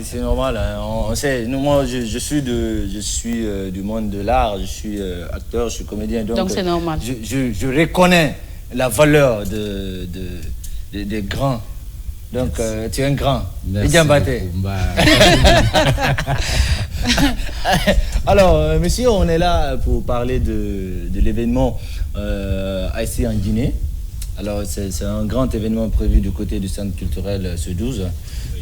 C'est normal. Hein. On sait. Nous, moi, je suis du monde de l'art. Je suis acteur, je suis comédien. Donc c'est normal. Je reconnais la valeur des grands. Donc tu es un grand. Merci beaucoup. Alors, monsieur, on est là pour parler de l'événement ici en Guinée. Alors, c'est un grand événement prévu du côté du centre culturel ce 12. Oui.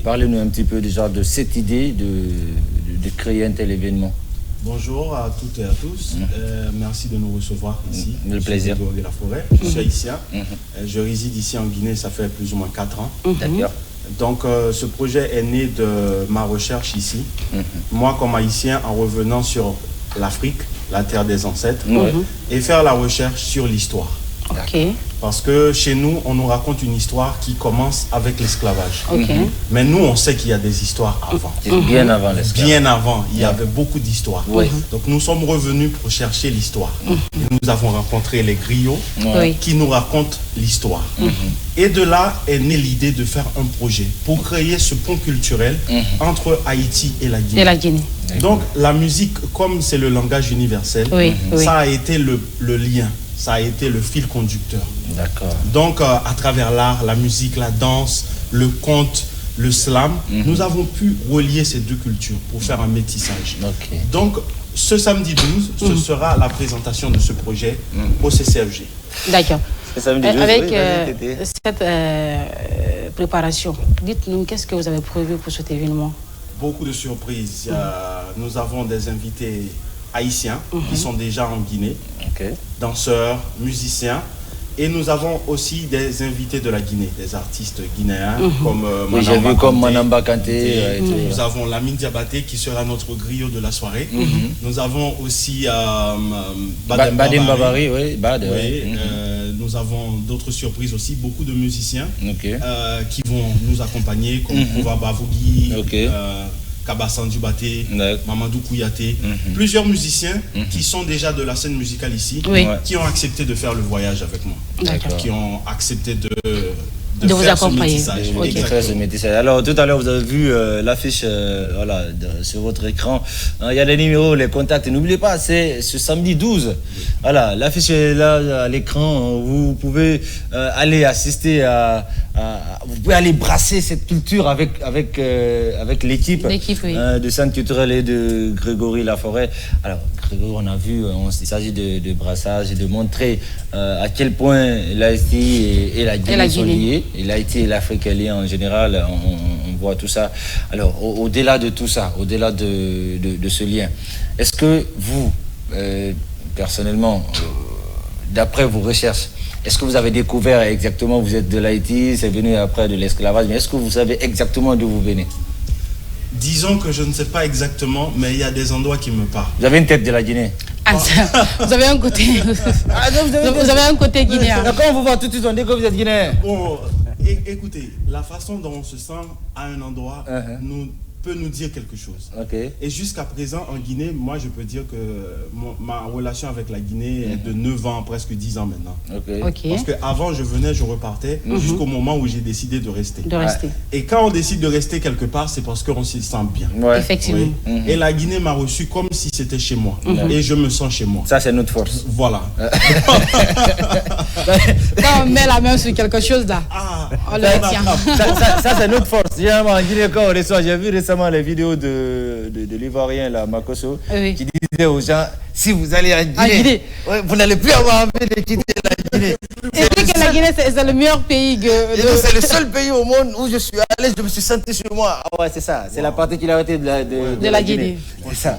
Parlez-nous un petit peu déjà de cette idée de créer un tel événement. Bonjour à toutes et à tous. Merci de nous recevoir ici. Le plaisir. Je suis Grégory Laforêt. Je suis haïtien. Je réside ici en Guinée, ça fait plus ou moins 4 ans. D'accord. Donc, ce projet est né de ma recherche ici. Moi, comme haïtien, en revenant sur l'Afrique, la terre des ancêtres, et faire la recherche sur l'histoire. Okay. Parce que chez nous, on nous raconte une histoire qui commence avec l'esclavage. Mais nous, on sait qu'il y a des histoires avant. Bien avant l'esclavage. Bien avant, il y avait beaucoup d'histoires. Donc nous sommes revenus pour chercher l'histoire. Nous avons rencontré les griots qui nous racontent l'histoire. Et de là est née l'idée de faire un projet pour créer ce pont culturel entre Haïti et la Guinée. Donc la musique, comme c'est le langage universel, ça a été le lien. Ça a été le fil conducteur. D'accord. Donc, à travers l'art, la musique, la danse, le conte, le slam, nous avons pu relier ces deux cultures pour faire un métissage. Donc, ce samedi 12, ce sera la présentation de ce projet au CCFG. D'accord. Avec oui, cette préparation, dites-nous, qu'est-ce que vous avez prévu pour cet événement? Beaucoup de surprises. Nous avons des invités haïtiens qui sont déjà en Guinée, danseurs, musiciens, et nous avons aussi des invités de la Guinée, des artistes guinéens comme Manamba Kanté. Nous avons Lamine Diabaté qui sera notre griot de la soirée. Nous avons aussi Badem Babari, nous avons d'autres surprises aussi, beaucoup de musiciens qui vont nous accompagner comme Kouva Bavougui, Kabassan Dubaté, Mamadou Kouyaté, plusieurs musiciens qui sont déjà de la scène musicale ici, qui ont accepté de faire le voyage avec moi, qui ont accepté de vous accompagner. Ce métissage. Alors tout à l'heure vous avez vu l'affiche sur votre écran. Il y a les numéros, les contacts. N'oubliez pas, c'est ce samedi 12. Voilà, l'affiche est là à l'écran. Vous pouvez aller assister vous pouvez aller brasser cette culture avec l'équipe du centre culturel et de Grégory Laforêt. Alors Grégory, on a vu, il s'agit de brassage et de montrer à quel point l'Haïti et la Guinée sont liés. Et l'Haïti et l'Afrique est liée en général, on voit tout ça. Alors au-delà de tout ça, au-delà de ce lien, est-ce que vous, personnellement, d'après vos recherches, est-ce que vous avez découvert exactement, vous êtes de l'Haïti, c'est venu après de l'esclavage, mais est-ce que vous savez exactement d'où vous venez? Disons que je ne sais pas exactement, mais il y a des endroits qui me parlent. Vous avez une tête de la Guinée. Vous avez un côté. Vous avez un côté guinéen. Quand on vous voit tout de suite, on dit que vous êtes guinéen. Bon, écoutez, la façon dont on se sent à un endroit peut nous dire quelque chose. Et jusqu'à présent, en Guinée, moi, je peux dire que ma relation avec la Guinée est de 9 ans, presque 10 ans maintenant. Parce qu'avant, je venais, je repartais, jusqu'au moment où j'ai décidé de rester. Et quand on décide de rester quelque part, c'est parce qu'on s'y sent bien. Effectivement. Et la Guinée m'a reçu comme si c'était chez moi. Et je me sens chez moi. Ça, c'est notre force. Voilà. Quand on met la main sur quelque chose, là, on le tient. Ça, c'est notre force. En Guinée, quand on reçoit, j'ai vu récemment les vidéos de l'Ivoirien, Makosso, qui disait aux gens, si vous allez en Guinée, vous n'allez plus avoir envie de quitter la Guinée. Et dit que la Guinée, c'est le meilleur pays. C'est le seul pays au monde où je suis à l'aise, je me suis senti sur moi. Ah ouais, c'est ça, c'est la particularité de la Guinée. C'est ça.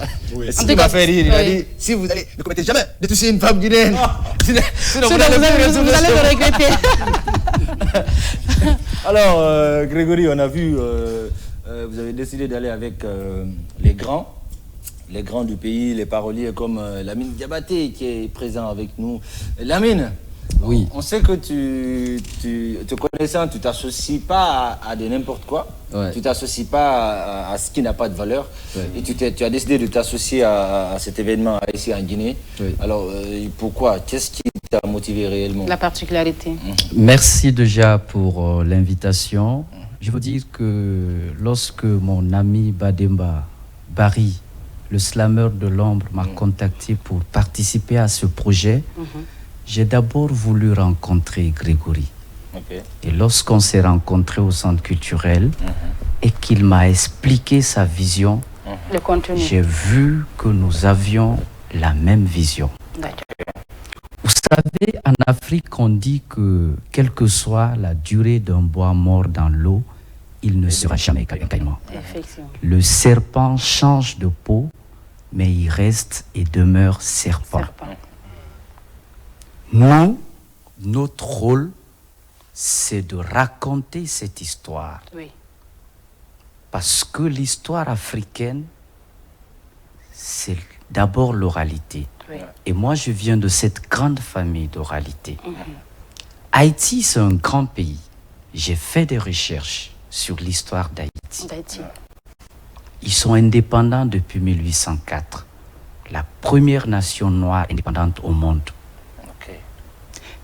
Ce qui m'a fait rire, il a dit, si vous allez, ne commettez jamais de toucher une femme guinéenne. Sinon vous allez le regretter. Alors, Grégory, on a vu, vous avez décidé d'aller avec les grands du pays, les paroliers comme Lamine Diabaté qui est présent avec nous. Lamine, oui. On sait que te connaissant, tu t'associes pas à de n'importe quoi. Tu t'associes pas à ce qui n'a pas de valeur. Et tu as décidé de t'associer à cet événement ici en Guinée. Alors, pourquoi? Qu'est-ce qui t'a motivé réellement? La particularité. Merci déjà pour l'invitation. je veux dire que lorsque mon ami Bademba Barry, le slammer de l'ombre, m'a contacté pour participer à ce projet, j'ai d'abord voulu rencontrer Grégory. Et lorsqu'on s'est rencontrés au centre culturel et qu'il m'a expliqué sa vision, j'ai vu que nous avions la même vision. Vous savez, en Afrique, on dit que quelle que soit la durée d'un bois mort dans l'eau, il ne sera jamais caillement. Le serpent change de peau, mais il reste et demeure serpent. Nous, notre rôle, c'est de raconter cette histoire. Parce que l'histoire africaine, c'est d'abord l'oralité. Et moi, je viens de cette grande famille d'oralité. Haïti, c'est un grand pays. J'ai fait des recherches sur l'histoire d'Haïti. Ils sont indépendants depuis 1804. La première nation noire indépendante au monde.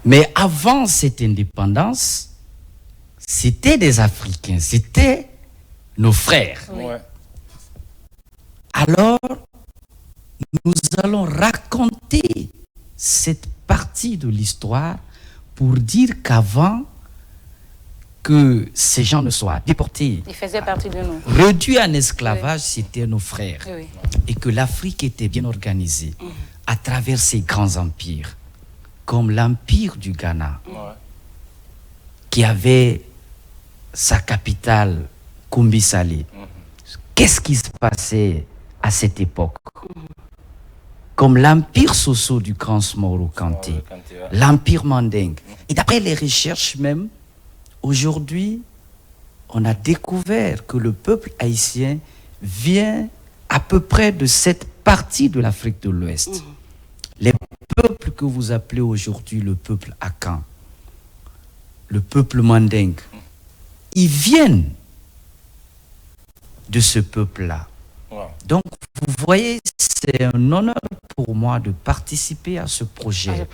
Mais avant cette indépendance, c'était des Africains, c'était nos frères. Alors, nous allons raconter cette partie de l'histoire pour dire qu'avant que ces gens ne soient déportés, ils faisaient partie de nous, réduits en esclavage, c'était nos frères. Et que l'Afrique était bien organisée à travers ces grands empires, comme l'empire du Ghana, qui avait sa capitale, Kumbi-Salé. Qu'est-ce qui se passait à cette époque? Comme l'empire Soso du Grand Smoro Kanté, l'empire Mandingue. Et d'après les recherches même, aujourd'hui, on a découvert que le peuple haïtien vient à peu près de cette partie de l'Afrique de l'Ouest. Les peuples que vous appelez aujourd'hui le peuple Akan, le peuple Mandingue, ils viennent de ce peuple-là. Donc, vous voyez, c'est un honneur pour moi de participer à ce projet,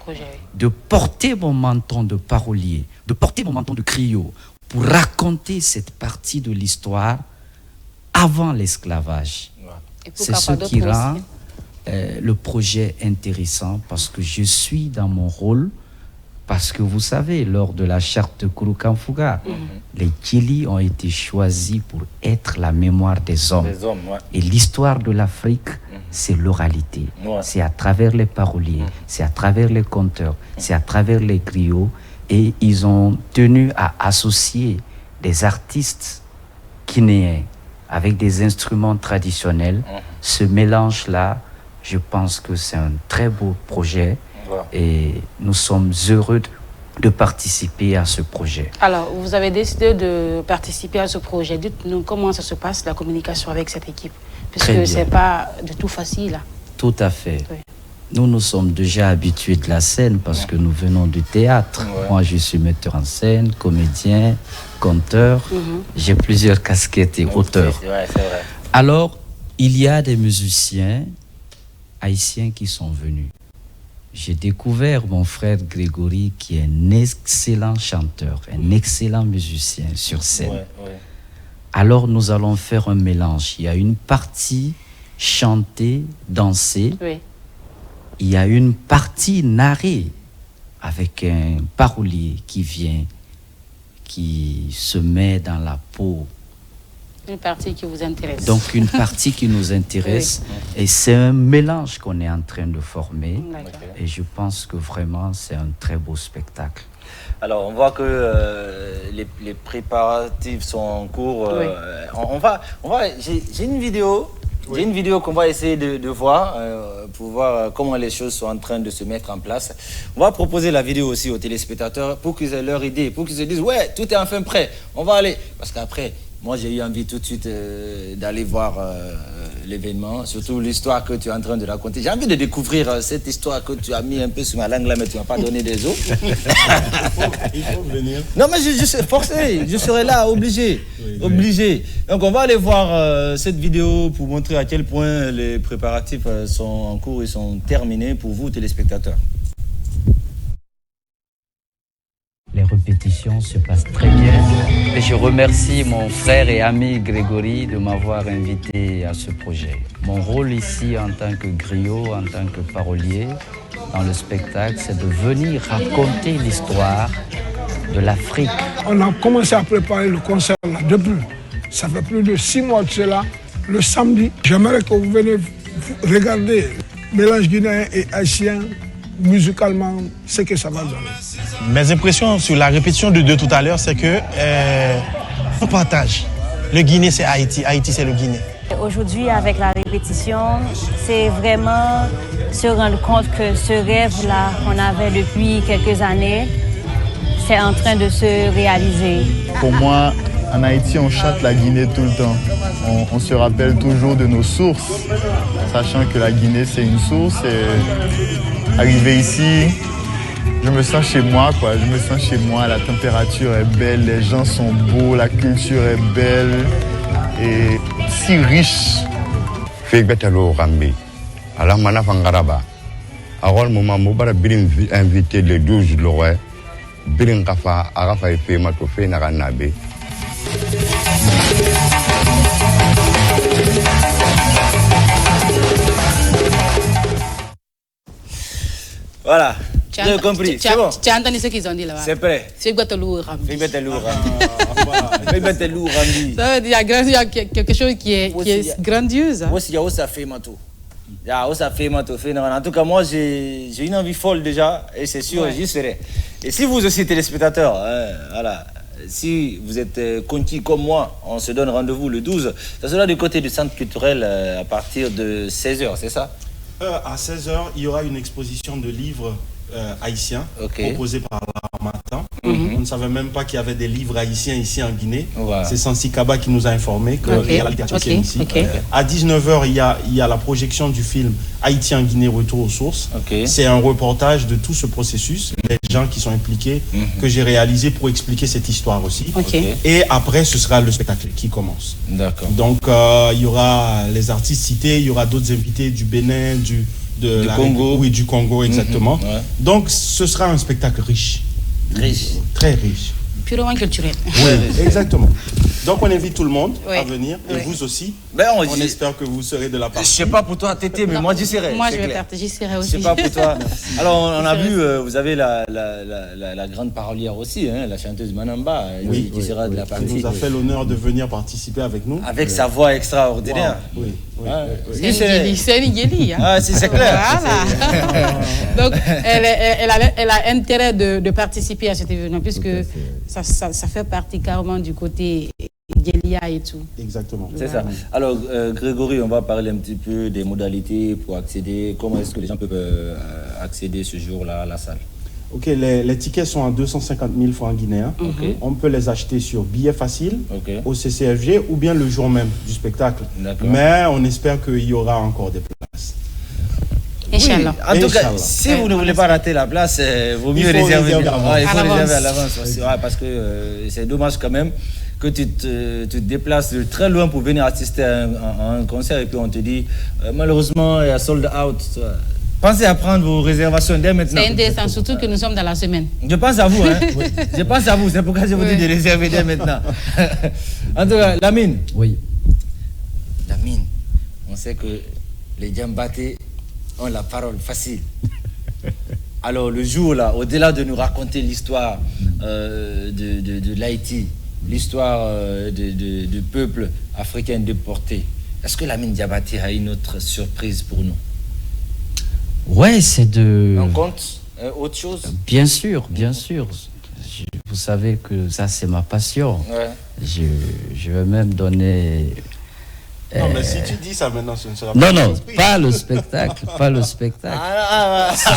de porter mon menton de parolier, de porter mon menton de griot, pour raconter cette partie de l'histoire avant l'esclavage. C'est ce qui rend le projet intéressant, parce que je suis dans mon rôle, parce que vous savez, lors de la charte de Kurukanfuga, les Kili ont été choisis pour être la mémoire des hommes. Et l'histoire de l'Afrique, c'est l'oralité. C'est à travers les paroliers, c'est à travers les conteurs, c'est à travers les griots. Et ils ont tenu à associer des artistes guinéens avec des instruments traditionnels. Ce mélange-là, je pense que c'est un très beau projet. Et nous sommes heureux de participer à ce projet. Alors, vous avez décidé de participer à ce projet. Dites-nous comment ça se passe, la communication avec cette équipe, puisque ce n'est pas du tout facile. Tout à fait. Nous sommes déjà habitués de la scène parce que nous venons du théâtre. Moi, je suis metteur en scène, comédien, conteur. J'ai plusieurs casquettes et auteurs. Alors, il y a des musiciens haïtiens qui sont venus. J'ai découvert mon frère Grégory, qui est un excellent chanteur, un excellent musicien sur scène. Alors nous allons faire un mélange. Il y a une partie chantée, dansée. Il y a une partie narrée avec un parolier qui vient, qui se met dans la peau. Une partie qui vous intéresse. Donc une partie qui nous intéresse. Et c'est un mélange qu'on est en train de former. Et je pense que vraiment c'est un très beau spectacle. Alors on voit que les préparatifs sont en cours. J'ai une vidéo. J'ai une vidéo qu'on va essayer de voir pour voir comment les choses sont en train de se mettre en place. On va proposer la vidéo aussi aux téléspectateurs pour qu'ils aient leur idée, pour qu'ils se disent ouais, tout est enfin prêt, on va aller. Parce qu'après, moi j'ai eu envie tout de suite d'aller voir l'événement, surtout l'histoire que tu es en train de raconter. J'ai envie de découvrir cette histoire que tu as mis un peu sur ma langue là, mais tu ne m'as pas donné des os. Il faut venir. Non mais je suis forcé, je serai là, obligé. Obligé. Donc on va aller voir cette vidéo pour montrer à quel point les préparatifs sont en cours et sont terminés pour vous téléspectateurs. Les répétitions se passent très bien. Et je remercie mon frère et ami Grégory de m'avoir invité à ce projet. Mon rôle ici en tant que griot, en tant que parolier dans le spectacle, c'est de venir raconter l'histoire de l'Afrique. On a commencé à préparer le concert là depuis. Ça fait plus de 6 mois de cela. Le samedi, j'aimerais que vous veniez regarder le mélange guinéen et haïtien musicalement, ce que ça va donner. Mes impressions sur la répétition de tout à l'heure, c'est que on partage. Le Guinée, c'est Haïti. Haïti, c'est le Guinée. Aujourd'hui, avec la répétition, c'est vraiment se rendre compte que ce rêve-là qu'on avait depuis quelques années, c'est en train de se réaliser. Pour moi, en Haïti, on chante la Guinée tout le temps. On se rappelle toujours de nos sources, sachant que la Guinée, c'est une source. Et arrivé ici, je me sens chez moi, quoi. Je me sens chez moi, la température est belle, les gens sont beaux, la culture est belle et si riche. Fegbetalo Rambi, ala mana fangaraba. Agol moma mobara birin invité le 12 loré. Birin kafa agafa efe mato fe na kanabe. Voilà, j'ai compris, c'est bon. Tu as entendu ce qu'ils ont dit là-bas? C'est prêt. Fegbetalo Rambi. Fegbetalo Rambi. Ça veut dire qu'il y a quelque chose qui est grandiose. Il y a aussi fait mato. En tout cas, moi, j'ai une envie folle déjà, et c'est sûr, j'y serai. Et si vous aussi, téléspectateurs, voilà, si vous êtes conquis comme moi, on se donne rendez-vous le 12. Ça sera du côté du centre culturel à partir de 16h, c'est ça? À 16h, il y aura une exposition de livres haïtiens proposés par l'Harmattan. On ne savait même pas qu'il y avait des livres haïtiens ici en Guinée. C'est Sansi Kaba qui nous a informé qu'il y a la littérature haïtienne ici. À 19h, il y a la projection du film Haïti en Guinée, Retour aux sources. C'est un reportage de tout ce processus, les gens qui sont impliqués, que j'ai réalisé pour expliquer cette histoire aussi. Et après, ce sera le spectacle qui commence. Donc, il y aura les artistes cités, il y aura d'autres invités du Bénin, du Congo. Oui, du Congo, exactement. Donc, ce sera un spectacle riche. Très riche. Purement culturel. Oui, exactement. Donc, on invite tout le monde à venir. Et vous aussi. On espère que vous serez de la partie. Je ne sais pas pour toi, Tété, mais moi, j'y serai. Moi, j'y serai aussi. Je ne sais pas pour toi. Alors, on a vu, vous avez la grande parolière aussi, hein, la chanteuse Manamba, qui sera de la partie. Qui nous a fait l'honneur de venir participer avec nous. Avec sa voix extraordinaire. C'est une Yéli. C'est clair. Voilà. Donc, elle a intérêt de participer à cet événement, puisque ça fait partie carrément du côté Yélia et tout. Exactement. C'est ça. Alors, Grégory, on va parler un petit peu des modalités pour accéder. Comment est-ce que les gens peuvent accéder ce jour-là à la salle? Ok, les tickets sont à 250 000 francs guinéens. On peut les acheter sur Billets Facile, au CCFG, ou bien le jour même du spectacle. Mais on espère qu'il y aura encore des places. Inch'Allah. En tout cas, si vous ne voulez pas rater la place, il vaut mieux réserver. Il faut réserver à l'avance. Parce que c'est dommage quand même que tu te déplaces de très loin pour venir assister à un concert et puis on te dit malheureusement il y a sold out. Pensez à prendre vos réservations dès maintenant. C'est intéressant, surtout que nous sommes dans la semaine. Je pense à vous, hein. Je pense à vous, c'est pourquoi je vous dis de réserver dès maintenant. En tout cas, Lamine. Oui. Lamine, on sait que les Diambaté ont la parole facile. Alors le jour là, au-delà de nous raconter l'histoire de l'Haïti, l'histoire du peuple africain déporté, est-ce que Lamine Diabaté a une autre surprise pour nous? Ouais, c'est de... On compte autre chose? Bien sûr, bien sûr. Vous savez que ça, c'est ma passion. Je vais même donner... Non, mais si tu dis ça maintenant, ce ne sera pas pas le spectacle, pas le spectacle.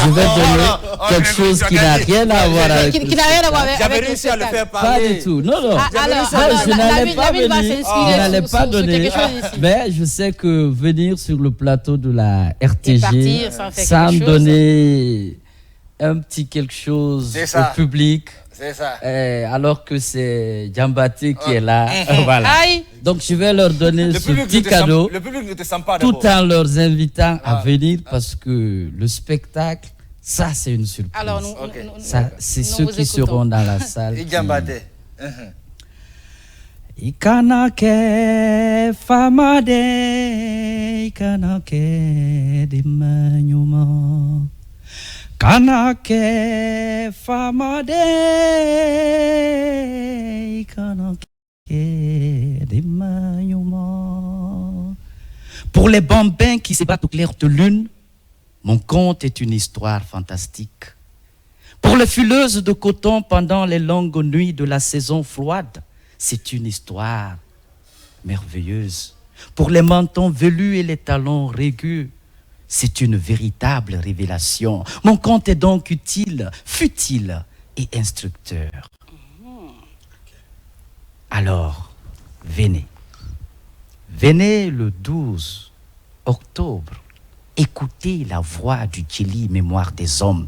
Je vais donner quelque chose qui n'a rien à voir avec qui n'a rien à voir avec réussi à le faire parler. Pas du tout. Non. Je n'allais pas donner. Mais je sais que venir sur le plateau de la RTG, sans donner un petit quelque chose au public. C'est ça. Alors que c'est Diambaté qui est là. Voilà. Donc je vais leur donner ce petit cadeau. Le public ne te sent pas tout en leur invitant à venir parce que le spectacle, Ça, c'est une surprise. Alors, ça, c'est ceux qui seront dans la salle. Ikanake famade, ikanake dimanyuma. Kanake famade, ikanake dimanyuma. Pour les bambins qui se battent au clair de lune, mon conte est une histoire fantastique. Pour les fileuses de coton pendant les longues nuits de la saison froide, c'est une histoire merveilleuse. Pour les mentons velus et les talons raigus, c'est une véritable révélation. Mon conte est donc utile, futile et instructeur. Alors, venez. Venez le 12 octobre. Écoutez la voix du Djeli Mémoire des Hommes.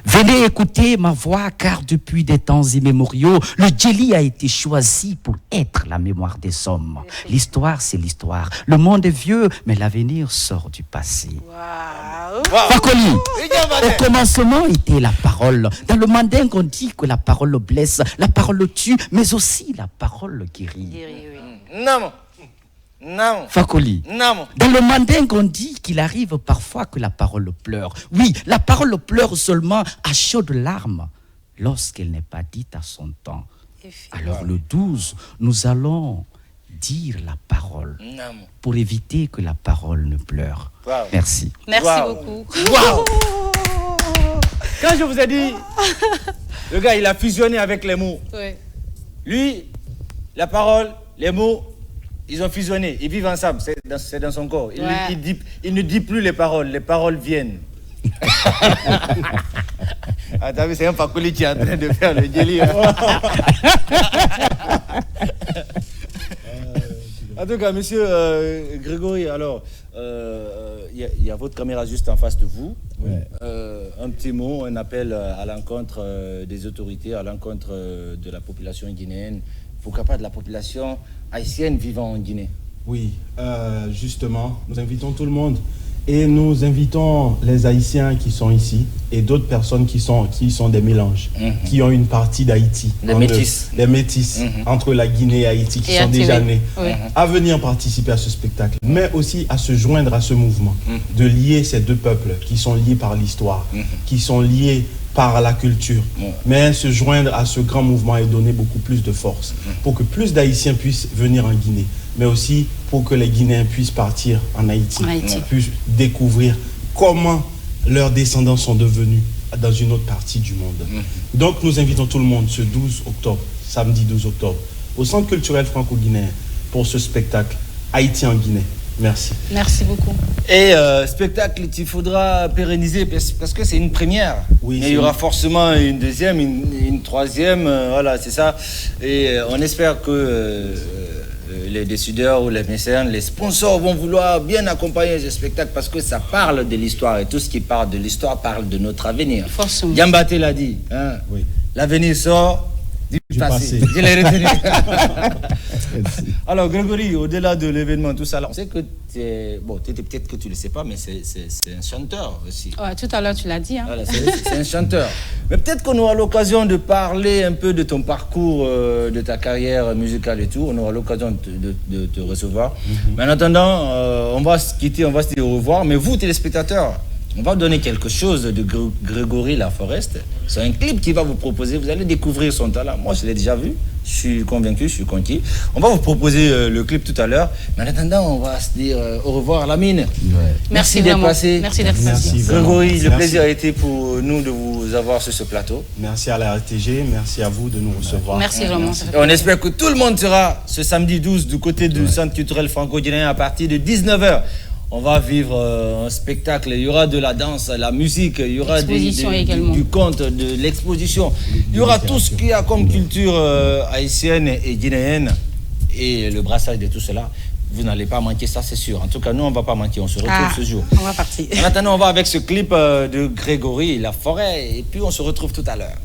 Venez écouter ma voix, car depuis des temps immémoriaux, le Djeli a été choisi pour être la mémoire des hommes. L'histoire, c'est l'histoire. Le monde est vieux, mais l'avenir sort du passé. Fakoli, au commencement était la parole. Dans le mandingue, on dit que la parole blesse, la parole tue, mais aussi la parole guérit. Non. Non. Fakoli. Non. Dans le mandingue, on dit qu'il arrive parfois que la parole pleure. Oui, la parole pleure seulement à chaudes larmes lorsqu'elle n'est pas dite à son temps. Alors le 12, nous allons dire la parole pour éviter que la parole ne pleure. Merci. Merci beaucoup. Wow. Quand je vous ai dit, le gars, il a fusionné avec les mots. Oui. Lui, la parole, les mots, ils ont fusionné, ils vivent ensemble, c'est dans son corps. Il ne dit plus les paroles viennent. Ah, t'as vu, c'est un Fakoli qui est en train de faire le Djeli. En tout cas, monsieur Grégory, alors, il y a votre caméra juste en face de vous. Ouais. Un petit mot, un appel à l'encontre des autorités, à l'encontre de la population guinéenne. Pourquoi pas de la population haïtienne vivant en Guinée? Oui, justement, nous invitons tout le monde et nous invitons les Haïtiens qui sont ici et d'autres personnes qui sont des mélanges, qui ont une partie d'Haïti. Les métis. Les métis entre la Guinée et Haïti qui sont déjà nés, à venir participer à ce spectacle, mais aussi à se joindre à ce mouvement, de lier ces deux peuples qui sont liés par l'histoire, qui sont liés par la culture, mais se joindre à ce grand mouvement et donner beaucoup plus de force pour que plus d'Haïtiens puissent venir en Guinée, mais aussi pour que les Guinéens puissent partir en Haïti, puissent découvrir comment leurs descendants sont devenus dans une autre partie du monde. Donc nous invitons tout le monde ce 12 octobre, samedi 12 octobre, au Centre culturel franco-guinéen pour ce spectacle Haïti en Guinée. Merci. Merci beaucoup. Et spectacle, il faudra pérenniser parce que c'est une première. Oui, mais il y aura forcément une deuxième, une troisième, voilà, c'est ça. Et on espère que les décideurs ou les mécènes, les sponsors vont vouloir bien accompagner ce spectacle parce que ça parle de l'histoire et tout ce qui parle de l'histoire parle de notre avenir. Forcément. Diambaté l'a dit, hein? Oui. L'avenir sort du passé. Je l'ai retenu. Alors Grégory, au-delà de l'événement, tout ça, là, on sait que peut-être que tu ne le sais pas, mais c'est un chanteur aussi. Ouais, tout à l'heure tu l'as dit. Hein? Voilà, c'est un chanteur. Mais peut-être qu'on aura l'occasion de parler un peu de ton parcours, de ta carrière musicale et tout. On aura l'occasion de te recevoir. Mais en attendant, on va se quitter, on va se dire au revoir. Mais vous, téléspectateurs, on va vous donner quelque chose de Grégory Laforest. C'est un clip qu'il va vous proposer. Vous allez découvrir son talent. Moi, je l'ai déjà vu. Je suis convaincu, je suis conquis. On va vous proposer le clip tout à l'heure. Mais en attendant, on va se dire au revoir à la mine. Ouais. Merci d'être passé. Merci d'être passé. Grégory, le plaisir a été pour nous de vous avoir sur ce plateau. Merci à la RTG. Merci à vous de nous recevoir. Merci vraiment. Et on espère que tout le monde sera ce samedi 12 du côté du Centre culturel franco-guinéen à partir de 19h. On va vivre un spectacle, il y aura de la danse, la musique, il y aura du conte, de l'exposition. Il y aura tout ce qu'il y a comme culture haïtienne et guinéenne et le brassage de tout cela. Vous n'allez pas manquer ça, c'est sûr. En tout cas, nous, on ne va pas manquer, on se retrouve ce jour. On va partir. En attendant, on va avec ce clip de Grégory, La Forêt, et puis on se retrouve tout à l'heure.